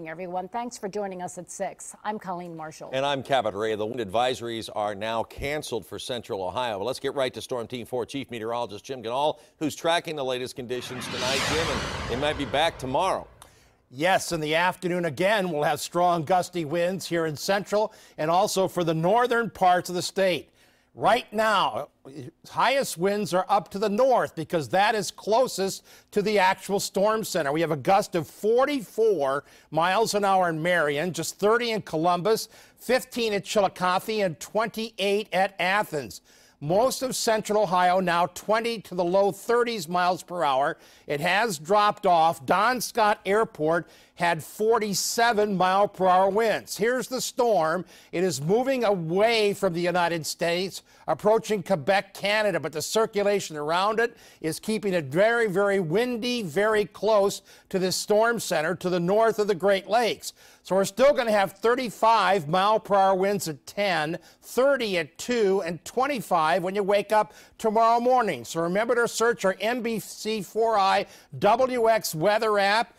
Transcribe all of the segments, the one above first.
Everyone, thanks for joining us at 6. I'm Colleen Marshall. And I'm Cabot Ray. The wind advisories are now canceled for central Ohio. But let's get right to Storm Team 4 Chief Meteorologist Jim Ganal, who's tracking the latest conditions tonight. Jim, and they might be back tomorrow. Yes, in the afternoon again, we'll have strong gusty winds here in central and also for the northern parts of the state. Right now, highest winds are up to the north because that is closest to the actual storm center. We have a gust of 44 miles an hour in Marion, just 30 in Columbus, 15 at Chillicothe, and 28 at Athens. Most of central Ohio now 20 to the low 30s miles per hour. It has dropped off. Don Scott Airport had 47 mile per hour winds. Here's the storm. It is moving away from the United States, approaching Quebec, Canada, but the circulation around it is keeping it very, very windy, very close to this storm center to the north of the Great Lakes. So we're still going to have 35 mile per hour winds at 10, 30 at 2, and 25 when you wake up tomorrow morning. So remember to search our NBC4i WX weather app.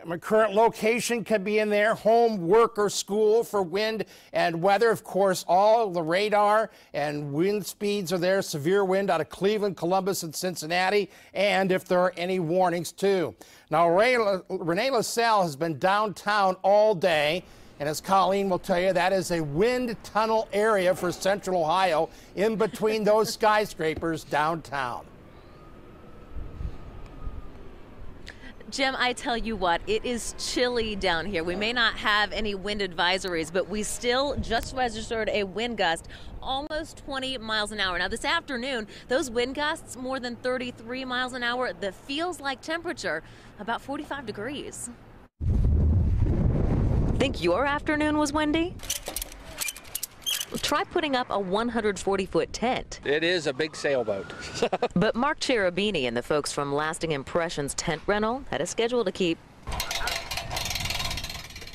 My current location could be in there, home, work, or school for wind and weather. Of course, all the radar and wind speeds are there. Severe wind out of Cleveland, Columbus, and Cincinnati, and if there are any warnings, too. Now, Renee LaSalle has been downtown all day, and as Colleen will tell you, that is a wind tunnel area for central Ohio in between those skyscrapers downtown. Jim, I tell you what, it is chilly down here. We may not have any wind advisories, but we still just registered a wind gust almost 20 miles an hour. Now this afternoon, those wind gusts more than 33 miles an hour, that feels like temperature about 45 degrees. Think your afternoon was windy? Try putting up a 140-foot tent. It is a big sailboat. But Mark Cherubini and the folks from Lasting Impressions Tent Rental had a schedule to keep.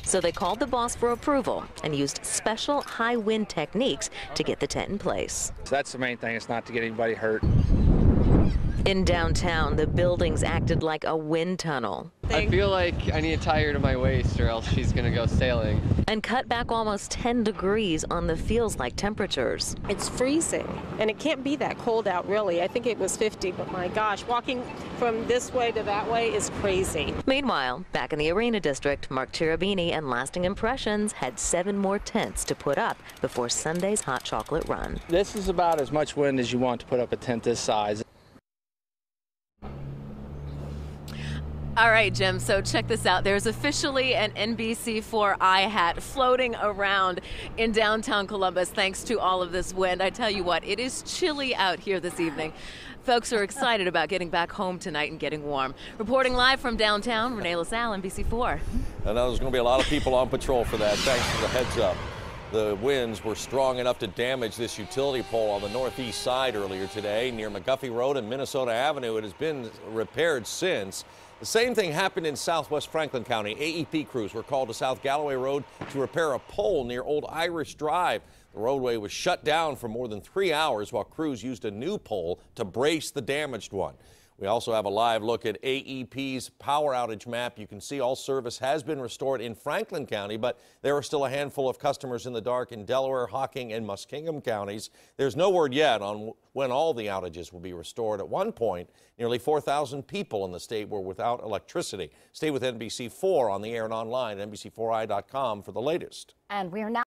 So they called the boss for approval and used special high wind techniques to get the tent in place. That's the main thing, it's not to get anybody hurt. In downtown, the buildings acted like a wind tunnel. I feel like I need a tire to my waist or else she's going to go sailing. And cut back almost 10 degrees on the feels like temperatures. It's freezing, and it can't be that cold out, really. I think it was 50, but my gosh, walking from this way to that way is crazy. Meanwhile, back in the Arena District, Mark Cherubini and Lasting Impressions had 7 more tents to put up before Sunday's hot chocolate run. This is about as much wind as you want to put up a tent this size. All right, Jim, so check this out. There's officially an NBC4i hat floating around in downtown Columbus thanks to all of this wind. I tell you what, it is chilly out here this evening. Folks are excited about getting back home tonight and getting warm. Reporting live from downtown, Renee LaSalle, NBC4. I know there's going to be a lot of people on patrol for that. Thanks for the heads up. The winds were strong enough to damage this utility pole on the northeast side earlier today near McGuffey Road and Minnesota Avenue. It has been repaired since. The same thing happened in southwest Franklin County. AEP crews were called to South Galloway Road to repair a pole near Old Irish Drive. The roadway was shut down for more than 3 hours while crews used a new pole to brace the damaged one. We also have a live look at AEP's power outage map. You can see all service has been restored in Franklin County, but there are still a handful of customers in the dark in Delaware, Hocking, and Muskingum counties. There's no word yet on when all the outages will be restored. At one point, nearly 4,000 people in the state were without electricity. Stay with NBC4 on the air and online at NBC4i.com for the latest. And we are now